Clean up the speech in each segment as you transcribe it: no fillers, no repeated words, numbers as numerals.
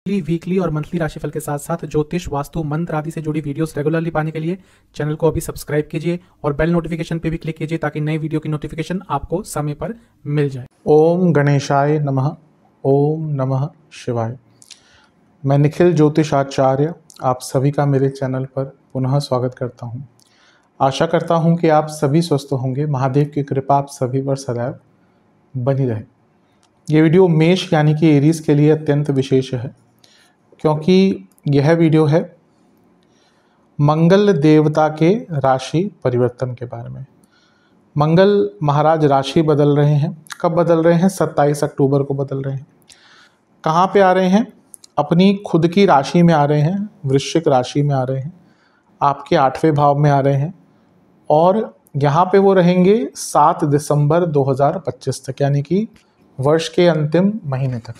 Weekly और monthly राशिफल के साथ साथ ज्योतिष, वास्तु, मंत्र आदि से जुड़ी वीडियोस रेगुलरली पाने के लिए चैनल को अभी सब्सक्राइब कीजिए और बेल नोटिफिकेशन पे भी क्लिक कीजिए ताकि नई वीडियो की नोटिफिकेशन आपको समय पर मिल जाए। ओम गणेशाय नमः। ओम नमः शिवाय। मैं निखिल ज्योतिष आचार्य आप सभी का मेरे चैनल पर पुनः स्वागत करता हूं। आशा करता हूं कि आप सभी स्वस्थ होंगे। महादेव की कृपा आप सभी पर सदैव बनी रहे। ये वीडियो मेष यानी कि एरीज के लिए अत्यंत विशेष है, क्योंकि यह वीडियो है मंगल देवता के राशि परिवर्तन के बारे में। मंगल महाराज राशि बदल रहे हैं। कब बदल रहे हैं? 27 अक्टूबर को बदल रहे हैं। कहाँ पे आ रहे हैं? अपनी खुद की राशि में आ रहे हैं, वृश्चिक राशि में आ रहे हैं, आपके 8वें भाव में आ रहे हैं और यहाँ पे वो रहेंगे 7 दिसंबर 2025 तक, यानी कि वर्ष के अंतिम महीने तक।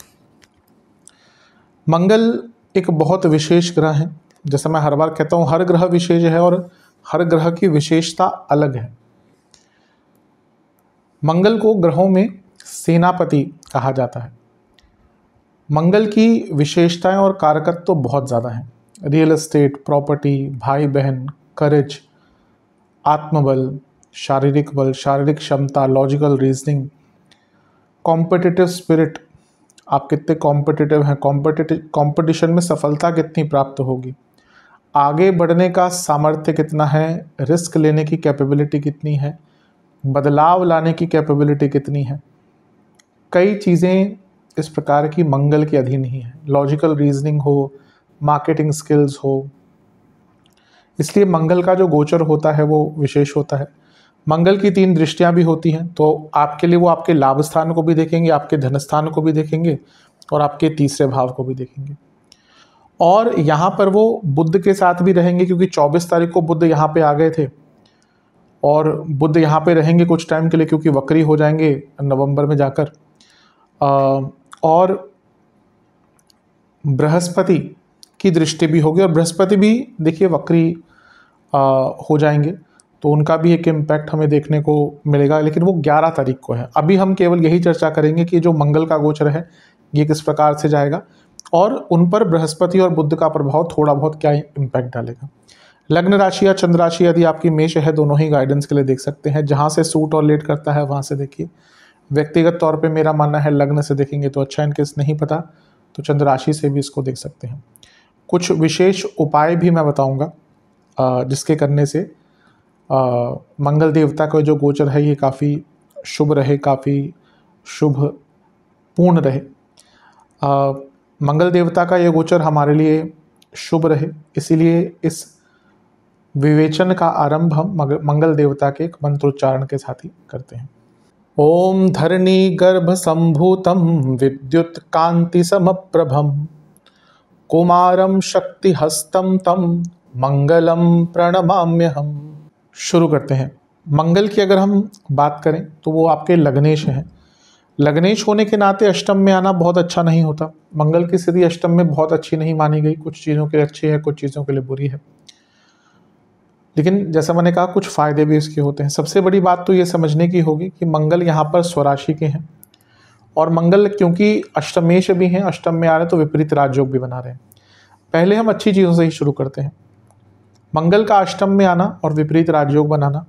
मंगल एक बहुत विशेष ग्रह है। जैसे मैं हर बार कहता हूँ, हर ग्रह विशेष है और हर ग्रह की विशेषता अलग है। मंगल को ग्रहों में सेनापति कहा जाता है। मंगल की विशेषताएं और कारकत्व तो बहुत ज़्यादा हैं। रियल एस्टेट, प्रॉपर्टी, भाई बहन, करेज, आत्मबल, शारीरिक बल, शारीरिक क्षमता, लॉजिकल रीजनिंग, कॉम्पिटिटिव स्पिरिट, आप कितने कॉम्पिटिटिव हैं, कॉम्पिटिशन में सफलता कितनी प्राप्त होगी, आगे बढ़ने का सामर्थ्य कितना है, रिस्क लेने की कैपेबिलिटी कितनी है, बदलाव लाने की कैपेबिलिटी कितनी है। कई चीज़ें इस प्रकार की मंगल के अधीन ही है। लॉजिकल रीजनिंग हो, मार्केटिंग स्किल्स हो, इसलिए मंगल का जो गोचर होता है वो विशेष होता है। मंगल की 3 दृष्टियां भी होती हैं, तो आपके लिए वो आपके लाभ स्थान को भी देखेंगे, आपके धन स्थान को भी देखेंगे और आपके 3रे भाव को भी देखेंगे। और यहाँ पर वो बुध के साथ भी रहेंगे, क्योंकि 24 तारीख को बुध यहाँ पे आ गए थे और बुध यहाँ पे रहेंगे कुछ टाइम के लिए, क्योंकि वक्री हो जाएंगे नवंबर में जाकर। और बृहस्पति की दृष्टि भी होगी और बृहस्पति भी देखिए वक्री हो जाएंगे, तो उनका भी एक इम्पैक्ट हमें देखने को मिलेगा, लेकिन वो 11 तारीख को है। अभी हम केवल यही चर्चा करेंगे कि जो मंगल का गोचर है ये किस प्रकार से जाएगा और उन पर बृहस्पति और बुध का प्रभाव थोड़ा बहुत क्या इम्पैक्ट डालेगा। लग्न राशि या चंद्र राशि यदि आपकी मेष है, दोनों ही गाइडेंस के लिए देख सकते हैं। जहाँ से सूट और लेट करता है वहाँ से देखिए। व्यक्तिगत तौर पे मेरा मानना है लग्न से देखेंगे तो अच्छा, इनकेस नहीं पता तो चंद्र राशि से भी इसको देख सकते हैं। कुछ विशेष उपाय भी मैं बताऊँगा जिसके करने से मंगल देवता का जो गोचर है ये काफ़ी शुभ रहे, काफ़ी शुभ पूर्ण रहे। मंगल देवता का ये गोचर हमारे लिए शुभ रहे, इसीलिए इस विवेचन का आरंभ हम मंगल देवता के एक मंत्रोच्चारण के साथ ही करते हैं। ओम धरणी गर्भ संभूतम विद्युत कांति समप्रभम कुमारम शक्ति हस्तम तम मंगलम प्रणमाम्यहम। शुरू करते हैं। मंगल की अगर हम बात करें तो वो आपके लग्नेश हैं। लग्नेश होने के नाते अष्टम में आना बहुत अच्छा नहीं होता। मंगल की स्थिति अष्टम में बहुत अच्छी नहीं मानी गई। कुछ चीज़ों के लिए अच्छी है, कुछ चीज़ों के लिए बुरी है, लेकिन जैसा मैंने कहा कुछ फायदे भी इसके होते हैं। सबसे बड़ी बात तो ये समझने की होगी कि मंगल यहाँ पर स्वराशि के हैं और मंगल क्योंकि अष्टमेश भी हैं, अष्टम में आ रहे हैं तो विपरीत राजयोग भी बना रहे हैं। पहले हम अच्छी चीज़ों से ही शुरू करते हैं। मंगल का अष्टम में आना और विपरीत राजयोग बनाना,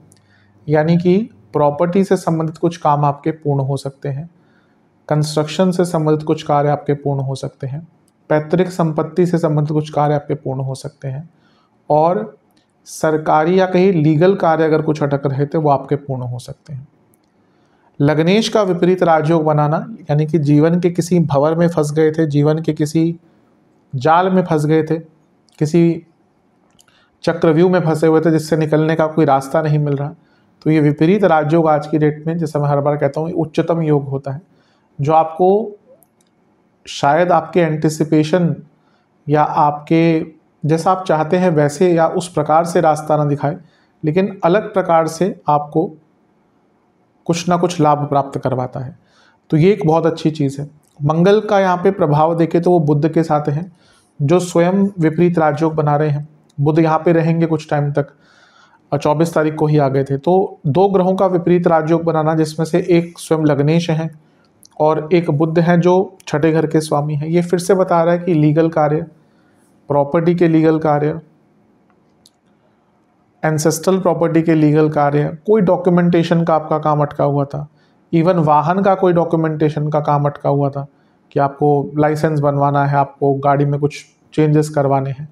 यानी कि प्रॉपर्टी से संबंधित कुछ काम आपके पूर्ण हो सकते हैं, कंस्ट्रक्शन से संबंधित कुछ कार्य आपके पूर्ण हो सकते हैं, पैतृक संपत्ति से संबंधित कुछ कार्य आपके पूर्ण हो सकते हैं और सरकारी या कहीं लीगल कार्य अगर कुछ अटक रहे थे वो आपके पूर्ण हो सकते हैं। लग्नेश का विपरीत राजयोग बनाना, यानी कि जीवन के किसी भंवर में फंस गए थे, जीवन के किसी जाल में फंस गए थे, किसी चक्रव्यूह में फंसे हुए थे जिससे निकलने का कोई रास्ता नहीं मिल रहा, तो ये विपरीत राजयोग आज की डेट में, जैसे मैं हर बार कहता हूँ, उच्चतम योग होता है, जो आपको शायद आपके एंटिसिपेशन या आपके जैसा आप चाहते हैं वैसे या उस प्रकार से रास्ता ना दिखाए, लेकिन अलग प्रकार से आपको कुछ ना कुछ लाभ प्राप्त करवाता है। तो ये एक बहुत अच्छी चीज़ है। मंगल का यहाँ पे प्रभाव देखें तो वो बुध के साथ हैं, जो स्वयं विपरीत राजयोग बना रहे हैं। बुध यहाँ पे रहेंगे कुछ टाइम तक, 24 तारीख को ही आ गए थे। तो 2 ग्रहों का विपरीत राजयोग बनाना, जिसमें से एक स्वयं लग्नेश हैं और एक बुध है जो छठे घर के स्वामी हैं। ये फिर से बता रहा है कि लीगल कार्य, प्रॉपर्टी के लीगल कार्य, एंसेस्ट्रल प्रॉपर्टी के लीगल कार्य, कोई डॉक्यूमेंटेशन का आपका काम अटका हुआ था, इवन वाहन का कोई डॉक्यूमेंटेशन का काम अटका हुआ था कि आपको लाइसेंस बनवाना है, आपको गाड़ी में कुछ चेंजेस करवाने हैं,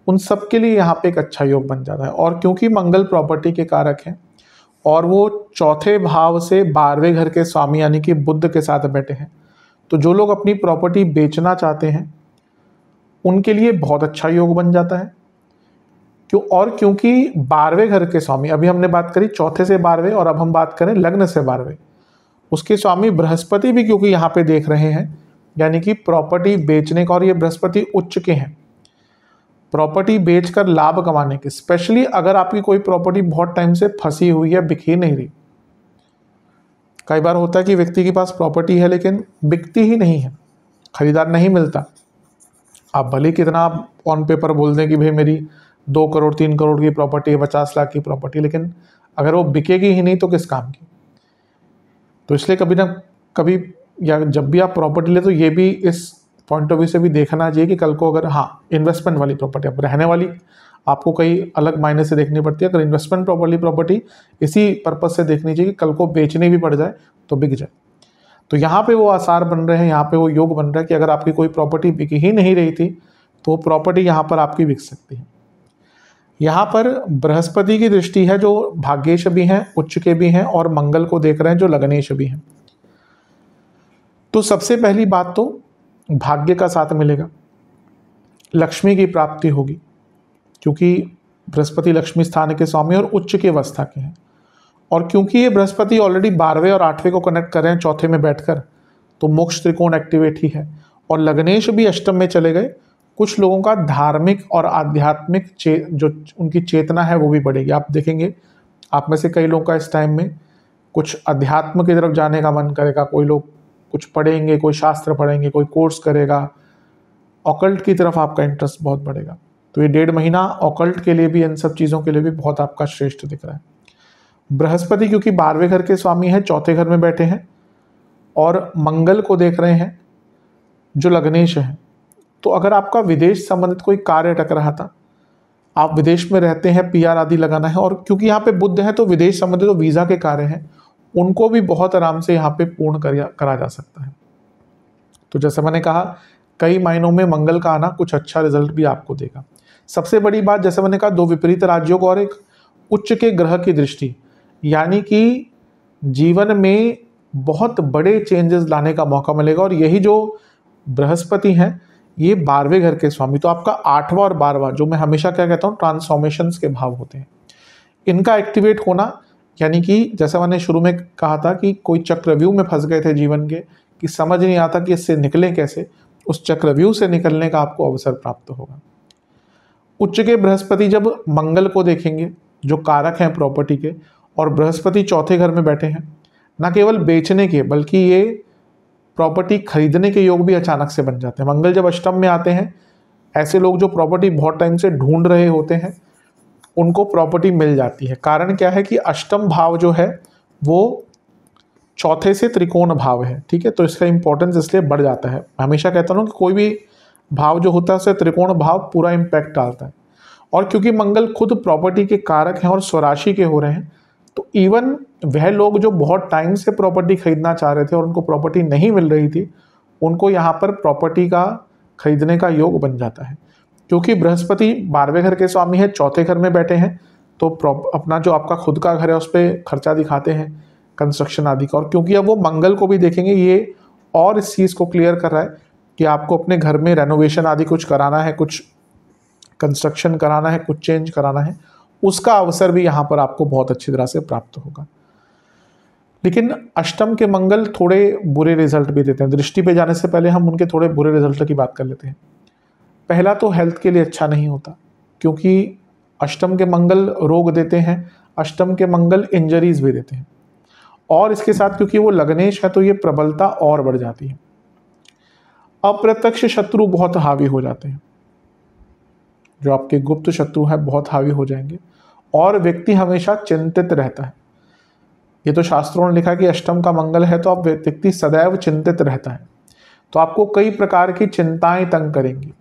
उन सब के लिए यहाँ पे एक अच्छा योग बन जाता है। और क्योंकि मंगल प्रॉपर्टी के कारक हैं और वो चौथे भाव से 12वें घर के स्वामी यानी कि बुध के साथ बैठे हैं, तो जो लोग अपनी प्रॉपर्टी बेचना चाहते हैं उनके लिए बहुत अच्छा योग बन जाता है। क्योंकि 12वें घर के स्वामी, अभी हमने बात करी चौथे से 12वें और अब हम बात करें लग्न से 12वें, उसके स्वामी बृहस्पति भी क्योंकि यहाँ पे देख रहे हैं, यानी कि प्रॉपर्टी बेचने का, और ये बृहस्पति उच्च के हैं, प्रॉपर्टी बेचकर लाभ कमाने के। स्पेशली अगर आपकी कोई प्रॉपर्टी बहुत टाइम से फंसी हुई है, बिक ही नहीं रही। कई बार होता है कि व्यक्ति के पास प्रॉपर्टी है लेकिन बिकती ही नहीं है, खरीदार नहीं मिलता। आप भले कितना आप ऑन पेपर बोल दें कि भाई मेरी 2 करोड़ 3 करोड़ की प्रॉपर्टी है, 50 लाख की प्रॉपर्टी, लेकिन अगर वो बिकेगी ही नहीं तो किस काम की। तो इसलिए कभी ना कभी, या जब भी आप प्रॉपर्टी ले, तो ये भी इस पॉइंट ऑफ व्यू से भी देखना चाहिए कि कल को अगर, हाँ, इन्वेस्टमेंट वाली प्रॉपर्टी, अब रहने वाली आपको कई अलग मायने से देखनी पड़ती है, अगर इन्वेस्टमेंट प्रॉपर्टी इसी पर्पज से देखनी चाहिए कि कल को बेचनी भी पड़ जाए तो बिक जाए। तो यहाँ पे वो आसार बन रहे हैं, यहाँ पे वो योग बन रहा है कि अगर आपकी कोई प्रॉपर्टी बिक ही नहीं रही थी तो प्रॉपर्टी यहाँ पर आपकी बिक सकती है। यहाँ पर बृहस्पति की दृष्टि है जो भाग्येश भी हैं, उच्च के भी हैं, और मंगल को देख रहे हैं जो लग्नेश भी हैं। तो सबसे पहली बात तो भाग्य का साथ मिलेगा, लक्ष्मी की प्राप्ति होगी, क्योंकि बृहस्पति लक्ष्मी स्थान के स्वामी और उच्च की अवस्था के हैं। और क्योंकि ये बृहस्पति ऑलरेडी 12वें और 8वें को कनेक्ट कर रहे हैं चौथे में बैठकर, तो मोक्ष त्रिकोण एक्टिवेट ही है। और लग्नेश भी अष्टम में चले गए, कुछ लोगों का धार्मिक और आध्यात्मिक जो उनकी चेतना है वो भी बढ़ेगी। आप देखेंगे आप में से कई लोगों का इस टाइम में कुछ अध्यात्म की तरफ जाने का मन करेगा, कोई लोग कुछ पढ़ेंगे, कोई शास्त्र पढ़ेंगे, कोई कोर्स करेगा, ऑकल्ट की तरफ आपका इंटरेस्ट बहुत बढ़ेगा। तो ये 1.5 महीना ऑकल्ट के लिए भी, इन सब चीज़ों के लिए भी बहुत आपका श्रेष्ठ दिख रहा है। बृहस्पति क्योंकि 12वें घर के स्वामी है, चौथे घर में बैठे हैं और मंगल को देख रहे हैं जो लग्नेश है, तो अगर आपका विदेश संबंधित कोई कार्य अटक रहा था, आप विदेश में रहते हैं, PR आदि लगाना है, और क्योंकि यहाँ पे बुध है तो विदेश संबंधित जो वीज़ा के कार्य हैं उनको भी बहुत आराम से यहाँ पे पूर्ण करा जा सकता है। तो जैसे मैंने कहा, कई मायनों में मंगल का आना कुछ अच्छा रिजल्ट भी आपको देगा। सबसे बड़ी बात, जैसे मैंने कहा, 2 विपरीत राजयोग और एक उच्च के ग्रह की दृष्टि, यानी कि जीवन में बहुत बड़े चेंजेस लाने का मौका मिलेगा। और यही जो बृहस्पति हैं, ये 12वें घर के स्वामी, तो आपका 8वां और 12वां, जो मैं हमेशा क्या कहता हूँ, ट्रांसफॉर्मेशंस के भाव होते हैं, इनका एक्टिवेट होना, यानी कि जैसा मैंने शुरू में कहा था कि कोई चक्रव्यूह में फंस गए थे जीवन के, कि समझ नहीं आता कि इससे निकलें कैसे, उस चक्रव्यूह से निकलने का आपको अवसर प्राप्त होगा। उच्च के बृहस्पति जब मंगल को देखेंगे जो कारक हैं प्रॉपर्टी के, और बृहस्पति चौथे घर में बैठे हैं, न केवल बेचने के बल्कि ये प्रॉपर्टी खरीदने के योग भी अचानक से बन जाते हैं। मंगल जब अष्टम में आते हैं, ऐसे लोग जो प्रॉपर्टी बहुत टाइम से ढूंढ रहे होते हैं उनको प्रॉपर्टी मिल जाती है। कारण क्या है कि अष्टम भाव जो है वो चौथे से त्रिकोण भाव है, ठीक है, तो इसका इंपॉर्टेंस इसलिए बढ़ जाता है। मैं हमेशा कहता हूँ कि कोई भी भाव जो होता है उससे त्रिकोण भाव पूरा इम्पैक्ट डालता है। और क्योंकि मंगल खुद प्रॉपर्टी के कारक हैं और स्वराशि के हो रहे हैं, तो इवन वह लोग जो बहुत टाइम से प्रॉपर्टी खरीदना चाह रहे थे और उनको प्रॉपर्टी नहीं मिल रही थी, उनको यहाँ पर प्रॉपर्टी का खरीदने का योग बन जाता है। क्योंकि बृहस्पति 12वें घर के स्वामी है, चौथे घर में बैठे हैं, तो अपना जो आपका खुद का घर है उस पर खर्चा दिखाते हैं, कंस्ट्रक्शन आदि का। और क्योंकि अब वो मंगल को भी देखेंगे, ये और इस चीज़ को क्लियर कर रहा है कि आपको अपने घर में रेनोवेशन आदि कुछ कराना है, कुछ कंस्ट्रक्शन कराना है, कुछ चेंज कराना है, उसका अवसर भी यहाँ पर आपको बहुत अच्छी तरह से प्राप्त होगा। लेकिन अष्टम के मंगल थोड़े बुरे रिजल्ट भी देते हैं। दृष्टि पे जाने से पहले हम उनके थोड़े बुरे रिजल्ट की बात कर लेते हैं। पहला तो हेल्थ के लिए अच्छा नहीं होता, क्योंकि अष्टम के मंगल रोग देते हैं, अष्टम के मंगल इंजरीज भी देते हैं, और इसके साथ क्योंकि वो लग्नेश है तो ये प्रबलता और बढ़ जाती है। अप्रत्यक्ष शत्रु बहुत हावी हो जाते हैं, जो आपके गुप्त शत्रु हैं बहुत हावी हो जाएंगे, और व्यक्ति हमेशा चिंतित रहता है। ये तो शास्त्रों ने लिखा कि अष्टम का मंगल है तो आप व्यक्ति सदैव चिंतित रहता है, तो आपको कई प्रकार की चिंताएं तंग करेंगी,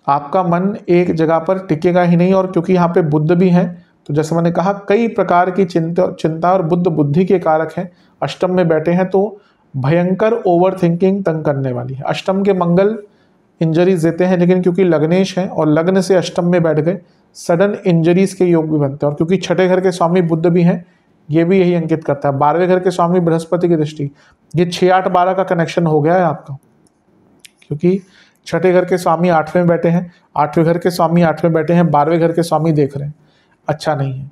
आपका मन एक जगह पर टिकेगा ही नहीं। और क्योंकि यहाँ पे बुध भी हैं, तो जैसे मैंने कहा कई प्रकार की चिंता और बुध बुद्धि के कारक हैं, अष्टम में बैठे हैं तो भयंकर ओवर थिंकिंग तंग करने वाली है। अष्टम के मंगल इंजरीज देते हैं, लेकिन क्योंकि लग्नेश हैं और लग्न से अष्टम में बैठ गए, सडन इंजरीज के योग भी बनते हैं। और क्योंकि छठे घर के स्वामी बुध भी हैं, ये भी यही अंकित करता है। 12वें घर के स्वामी बृहस्पति की दृष्टि, ये 6 8 12 का कनेक्शन हो गया है आपका, क्योंकि छठे घर के स्वामी 8वें में बैठे हैं, 8वें घर के स्वामी 8वें बैठे हैं, 12वें घर के स्वामी देख रहे हैं, अच्छा नहीं है।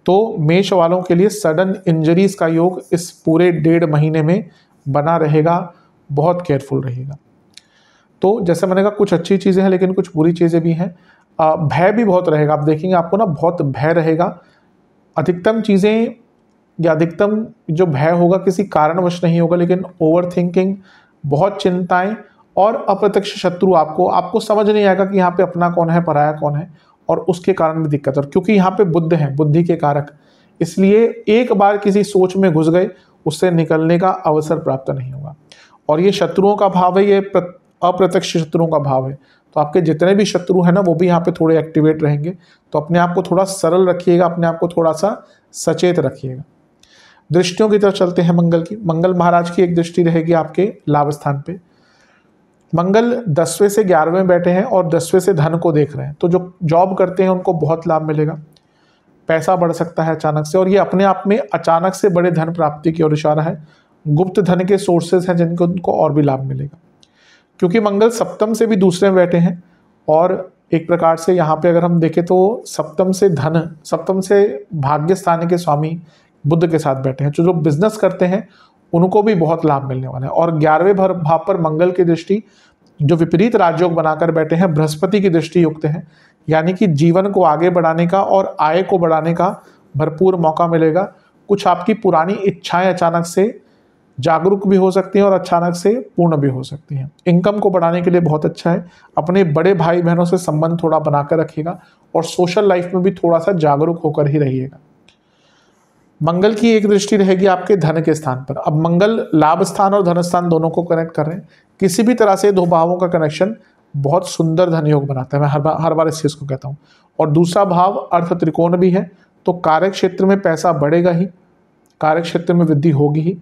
तो मेष वालों के लिए सडन इंजरीज का योग इस पूरे 1.5 महीने में बना रहेगा, बहुत केयरफुल रहेगा। तो जैसे मैंने कहा कुछ अच्छी चीज़ें हैं लेकिन कुछ बुरी चीज़ें भी हैं। भय भी बहुत रहेगा, आप देखेंगे आपको ना बहुत भय रहेगा। अधिकतम चीज़ें या अधिकतम जो भय होगा किसी कारणवश नहीं होगा, लेकिन ओवर थिंकिंग, बहुत चिंताएं और अप्रत्यक्ष शत्रु, आपको समझ नहीं आएगा कि यहाँ पे अपना कौन है पराया कौन है, और उसके कारण भी दिक्कत। और क्योंकि यहाँ पे बुध है, बुद्धि के कारक, इसलिए एक बार किसी सोच में घुस गए उससे निकलने का अवसर प्राप्त नहीं होगा। और ये शत्रुओं का भाव है, ये अप्रत्यक्ष शत्रुओं का भाव है, तो आपके जितने भी शत्रु हैं ना वो भी यहाँ पे थोड़े एक्टिवेट रहेंगे। तो अपने आप को थोड़ा सरल रखिएगा, अपने आप को थोड़ा सा सचेत रखिएगा। दृष्टियों की तरफ चलते हैं मंगल की। मंगल महाराज की एक दृष्टि रहेगी आपके लाभ स्थान पे। मंगल 10वें से 11वें बैठे हैं और 10वें से धन को देख रहे हैं, तो जो जॉब करते हैं उनको बहुत लाभ मिलेगा, पैसा बढ़ सकता है अचानक से, और ये अपने आप में अचानक से बड़े धन प्राप्ति की ओर इशारा है। गुप्त धन के सोर्सेज हैं जिनको उनको और भी लाभ मिलेगा, क्योंकि मंगल सप्तम से भी दूसरे में बैठे हैं। और एक प्रकार से यहाँ पे अगर हम देखें तो सप्तम से भाग्य स्थान के स्वामी बुध के साथ बैठे हैं, जो बिजनेस करते हैं उनको भी बहुत लाभ मिलने वाला है। और 11वें भाव पर मंगल की दृष्टि, जो विपरीत राजयोग बनाकर बैठे हैं, बृहस्पति की दृष्टि युक्त है, यानी कि जीवन को आगे बढ़ाने का और आय को बढ़ाने का भरपूर मौका मिलेगा। कुछ आपकी पुरानी इच्छाएं अचानक से जागरूक भी हो सकती हैं और अचानक से पूर्ण भी हो सकती हैं। इनकम को बढ़ाने के लिए बहुत अच्छा है। अपने बड़े भाई बहनों से संबंध थोड़ा बनाकर रखिएगा और सोशल लाइफ में भी थोड़ा सा जागरूक होकर ही रहिएगा। मंगल की एक दृष्टि रहेगी आपके धन के स्थान पर। अब मंगल लाभ स्थान और धन स्थान दोनों को कनेक्ट कर रहे हैं, किसी भी तरह से 2 भावों का कनेक्शन बहुत सुंदर धन योग बनाता है, मैं हर बार इस चीज़ को कहता हूँ। और दूसरा भाव अर्थ त्रिकोण भी है, तो कार्य क्षेत्र में पैसा बढ़ेगा ही, कार्य क्षेत्र में वृद्धि होगी ही।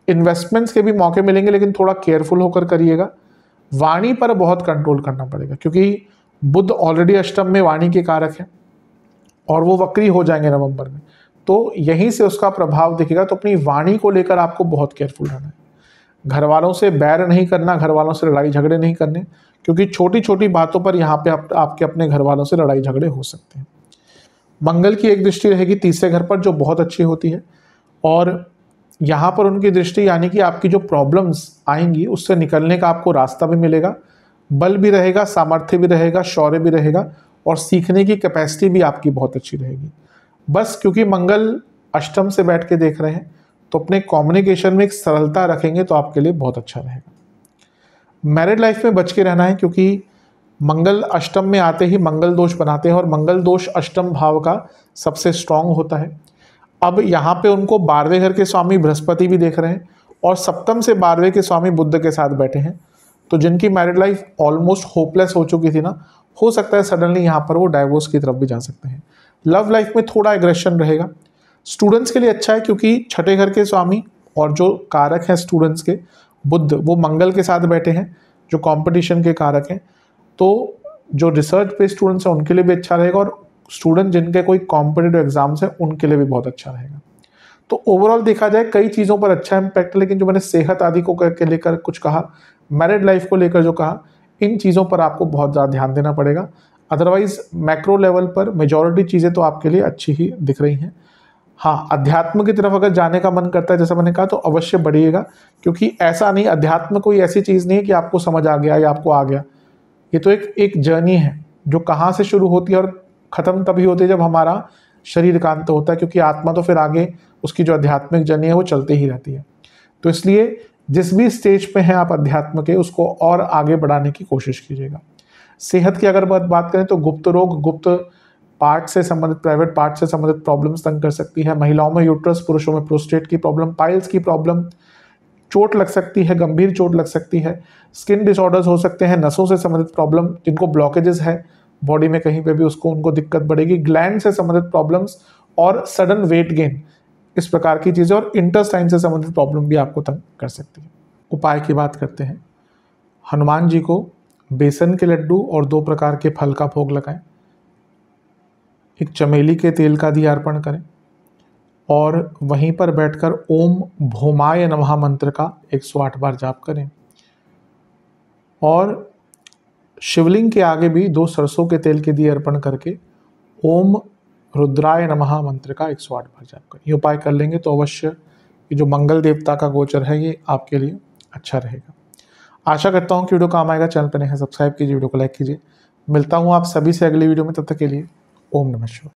इन्वेस्टमेंट्स के भी मौके मिलेंगे, लेकिन थोड़ा केयरफुल होकर करिएगा। वाणी पर बहुत कंट्रोल करना पड़ेगा, क्योंकि बुध ऑलरेडी अष्टम में वाणी के कारक है और वो वक्री हो जाएंगे नवंबर में, तो यहीं से उसका प्रभाव दिखेगा। तो अपनी वाणी को लेकर आपको बहुत केयरफुल रहना है। घर वालों से बैर नहीं करना, घर वालों से लड़ाई झगड़े नहीं करने, क्योंकि छोटी छोटी बातों पर यहाँ पे आपके अपने घर वालों से लड़ाई झगड़े हो सकते हैं। मंगल की एक दृष्टि रहेगी तीसरे घर पर, जो बहुत अच्छी होती है, और यहाँ पर उनकी दृष्टि यानी कि आपकी जो प्रॉब्लम्स आएंगी उससे निकलने का आपको रास्ता भी मिलेगा, बल भी रहेगा, सामर्थ्य भी रहेगा, शौर्य भी रहेगा, और सीखने की कैपेसिटी भी आपकी बहुत अच्छी रहेगी। बस क्योंकि मंगल अष्टम से बैठ के देख रहे हैं, तो अपने कम्युनिकेशन में एक सरलता रखेंगे तो आपके लिए बहुत अच्छा रहेगा। मैरिड लाइफ में बच के रहना है, क्योंकि मंगल अष्टम में आते ही मंगल दोष बनाते हैं, और मंगल दोष अष्टम भाव का सबसे स्ट्रांग होता है। अब यहाँ पे उनको 12वें घर के स्वामी बृहस्पति भी देख रहे हैं और सप्तम से 12वें के स्वामी बुध के साथ बैठे हैं, तो जिनकी मैरिड लाइफ ऑलमोस्ट होपलेस हो चुकी थी ना, हो सकता है सडनली यहाँ पर वो डाइवोर्स की तरफ भी जा सकते हैं। लव लाइफ में थोड़ा एग्रेशन रहेगा। स्टूडेंट्स के लिए अच्छा है, क्योंकि छठे घर के स्वामी और जो कारक हैं स्टूडेंट्स के बुध, वो मंगल के साथ बैठे हैं, जो कंपटीशन के कारक हैं। तो जो रिसर्च पे स्टूडेंट्स हैं उनके लिए भी अच्छा रहेगा, और स्टूडेंट जिनके कोई कॉम्पिटिटिव एग्जाम्स हैं उनके लिए भी बहुत अच्छा रहेगा। तो ओवरऑल देखा जाए कई चीज़ों पर अच्छा इम्पैक्ट, लेकिन जो मैंने सेहत आदि को लेकर कुछ कहा, मैरिड लाइफ को लेकर जो कहा, इन चीज़ों पर आपको बहुत ज़्यादा ध्यान देना पड़ेगा। अदरवाइज मैक्रो लेवल पर मेजॉरिटी चीज़ें तो आपके लिए अच्छी ही दिख रही हैं। हाँ, अध्यात्म की तरफ अगर जाने का मन करता है, जैसा मैंने कहा, तो अवश्य बढ़िएगा, क्योंकि ऐसा नहीं, अध्यात्म कोई ऐसी चीज़ नहीं है कि आपको समझ आ गया या आपको आ गया। ये तो एक जर्नी है जो कहाँ से शुरू होती है और ख़त्म तभी होती है जब हमारा शरीर का अंत होता है, क्योंकि आत्मा तो फिर आगे उसकी जो आध्यात्मिक जर्नी है वो चलती ही रहती है। तो इसलिए जिस भी स्टेज पे हैं आप अध्यात्म के, उसको और आगे बढ़ाने की कोशिश कीजिएगा। सेहत की अगर बात करें तो गुप्त रोग, गुप्त पार्ट से संबंधित, प्राइवेट पार्ट से संबंधित प्रॉब्लम्स तंग कर सकती है। महिलाओं में यूट्रस, पुरुषों में प्रोस्टेट की प्रॉब्लम, पाइल्स की प्रॉब्लम, चोट लग सकती है, गंभीर चोट लग सकती है, स्किन डिसऑर्डर्स हो सकते हैं, नसों से संबंधित प्रॉब्लम, जिनको ब्लॉकेजेस है बॉडी में कहीं पे भी उसको उनको दिक्कत बढ़ेगी, ग्लैंड से संबंधित प्रॉब्लम्स और सडन वेट गेन, इस प्रकार की चीज़ें, और इंटेस्टाइन से संबंधित प्रॉब्लम भी आपको तंग कर सकती है। उपाय की बात करते हैं। हनुमान जी को बेसन के लड्डू और 2 प्रकार के फल का भोग लगाएं, एक चमेली के तेल का दिया अर्पण करें और वहीं पर बैठकर ओम भौमाय नमः मंत्र का 108 बार जाप करें और शिवलिंग के आगे भी 2 सरसों के तेल के दिए अर्पण करके ओम रुद्राय नमः मंत्र का 108 बार जाप करें। ये उपाय कर लेंगे तो अवश्य ये जो मंगल देवता का गोचर है ये आपके लिए अच्छा रहेगा। आशा करता हूँ कि वीडियो काम आएगा। चैनल पर नए हैं सब्सक्राइब कीजिए, वीडियो को लाइक कीजिए। मिलता हूँ आप सभी से अगली वीडियो में, तब तक के लिए ओम नमः शिवाय।